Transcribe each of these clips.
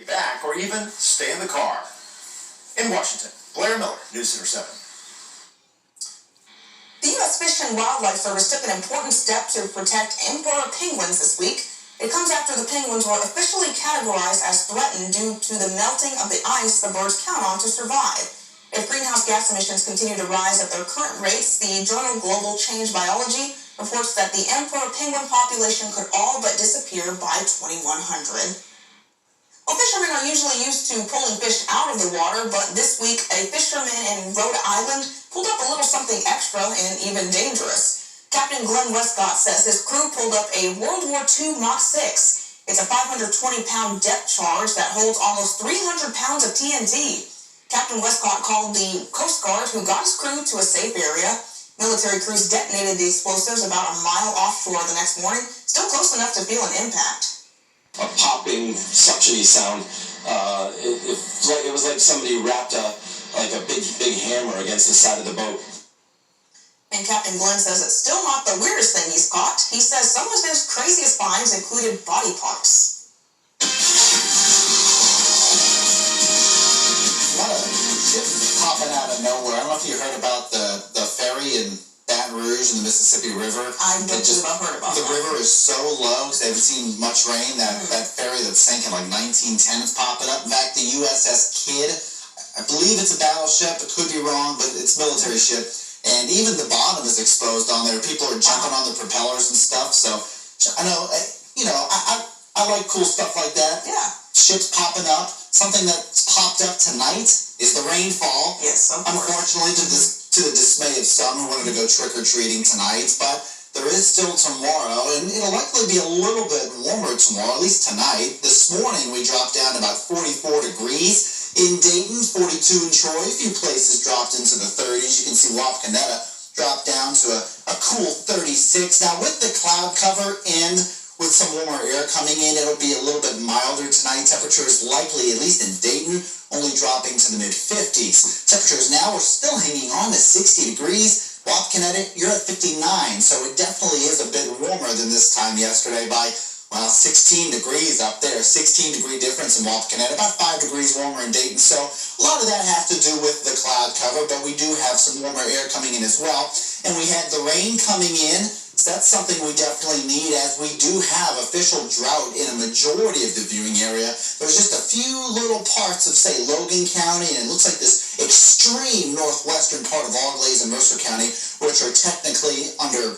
back, or even stay in the car. In Washington, Blair Miller, News Center 7. The U.S. Fish and Wildlife Service took an important step to protect emperor penguins this week. It comes after the penguins were officially categorized as threatened due to the melting of the ice the birds count on to survive. If greenhouse gas emissions continue to rise at their current rates, the journal Global Change Biology reports that the emperor penguin population could all but disappear by 2100. Well, fishermen are usually used to pulling fish out of the water, but this week a fisherman in Rhode Island pulled up a little something extra and even dangerous. Captain Glenn Westcott says his crew pulled up a World War II Mach 6. It's a 520-pound depth charge that holds almost 300 pounds of TNT. Captain Westcott called the Coast Guard, who got his crew to a safe area. Military crews detonated the explosives about a mile offshore the next morning, still close enough to feel an impact. A popping, suction-y sound. It was like somebody wrapped a big hammer against the side of the boat. And Captain Glenn says it's still not the weirdest thing he's caught. He says some of his craziest finds included body parts. A lot of ships popping out of nowhere. I don't know if you heard about the ferry in Baton Rouge in the Mississippi River. I've heard about the that. river is so low because they haven't seen much rain that ferry that's sank in like 1910 is popping up. In fact, the USS Kidd, I believe it's a battleship. It could be wrong, but it's a military ship. And even the bottom is exposed on there. People are jumping on the propellers and stuff. So I know, I like cool stuff like that. Yeah. Ships popping up. Something that's popped up tonight is the rainfall. Yes, of course. Unfortunately, to the dismay of some who wanted to go trick-or-treating tonight, but there is still tomorrow, and it'll likely be a little bit warmer tomorrow, at least tonight. This morning, we dropped down to about 44 degrees. In Dayton, 42 in Troy, a few places dropped into the 30s. You can see Wapakoneta dropped down to a cool 36. Now, with the cloud cover and with some warmer air coming in, it'll be a little bit milder tonight. Temperatures likely, at least in Dayton, only dropping to the mid-50s. Temperatures now are still hanging on to 60 degrees. Wapakoneta, you're at 59, so it definitely is a bit warmer than this time yesterday by, 16 degrees up there. 16-degree difference in Wapakoneta, about 5 degrees warmer in Dayton. So a lot of that has to do with the cloud cover, but we do have some warmer air coming in as well. And we had the rain coming in. So that's something we definitely need, as we do have official drought in a majority of the viewing area. There's just a few little parts of, say, Logan County, and it looks like this extreme northwestern part of Auglaize and Mercer County, which are technically under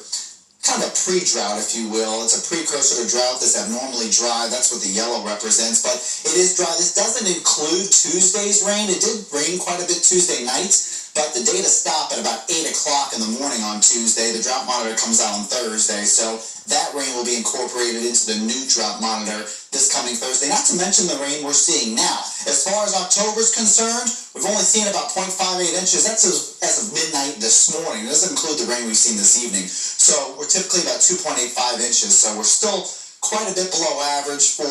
kind of a pre-drought, if you will. It's a precursor to drought that's abnormally dry. That's what the yellow represents, but it is dry. This doesn't include Tuesday's rain. It did rain quite a bit Tuesday night, but the data stopped at about 8 o'clock in the morning on Tuesday. The drought monitor comes out on Thursday, so that rain will be incorporated into the new drought monitor this coming Thursday. Not to mention the rain we're seeing now. As far as October is concerned, we've only seen about 0.58 inches. That's as of midnight this morning. It doesn't include the rain we've seen this evening. So we're typically about 2.85 inches. So we're still quite a bit below average for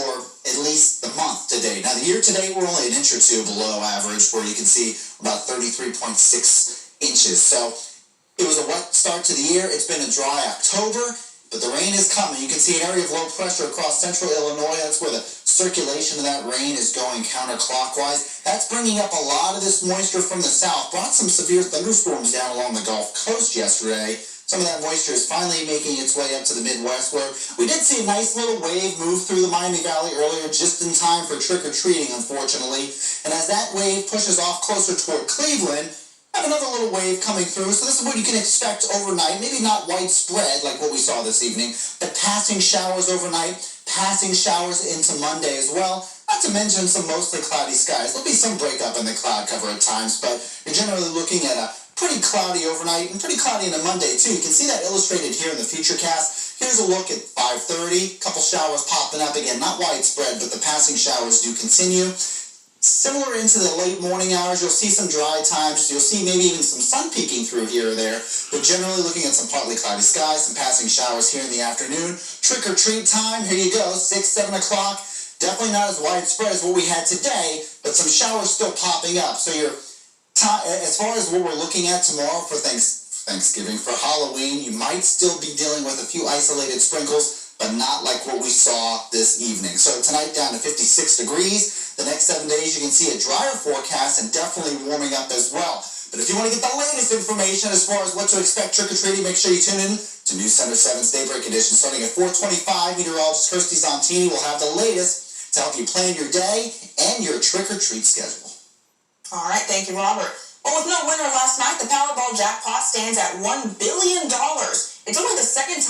at least the month to date. Now, the year to date, we're only an inch or two below average, where you can see about 33.6 inches. So it was a wet start to the year. It's been a dry October, but the rain is coming. You can see an area of low pressure across central Illinois. That's where the circulation of that rain is going counterclockwise. That's bringing up a lot of this moisture from the south. Brought some severe thunderstorms down along the Gulf Coast yesterday. Some of that moisture is finally making its way up to the Midwest, where we did see a nice little wave move through the Miami Valley earlier, just in time for trick-or-treating, unfortunately. And as that wave pushes off closer toward Cleveland, have another little wave coming through. So this is what you can expect overnight. Maybe not widespread like what we saw this evening, but passing showers overnight, passing showers into Monday as well. Not to mention some mostly cloudy skies. There'll be some breakup in the cloud cover at times, but you're generally looking at a pretty cloudy overnight and pretty cloudy into Monday too. You can see that illustrated here in the Futurecast. Here's a look at 5:30. A couple showers popping up again, not widespread, but the passing showers do continue. Similar into the late morning hours, you'll see some dry times. You'll see maybe even some sun peeking through here or there, but generally looking at some partly cloudy skies, some passing showers here in the afternoon. Trick-or-treat time, here you go, 6, 7 o'clock. Definitely not as widespread as what we had today, but some showers still popping up. So as far as what we're looking at tomorrow for Thanksgiving, for Halloween, you might still be dealing with a few isolated sprinkles. but not like what we saw this evening. So tonight down to 56 degrees. The next 7 days you can see a drier forecast and definitely warming up as well. But if you want to get the latest information as far as what to expect trick-or-treating, make sure you tune in to News Center 7's Daybreak Edition. Starting at 4:25, meteorologist Kirsty Zontini will have the latest to help you plan your day and your trick-or-treat schedule. All right, thank you, Robert. Well, with no winner last night, the Powerball jackpot stands at $1 billion. It's only the second time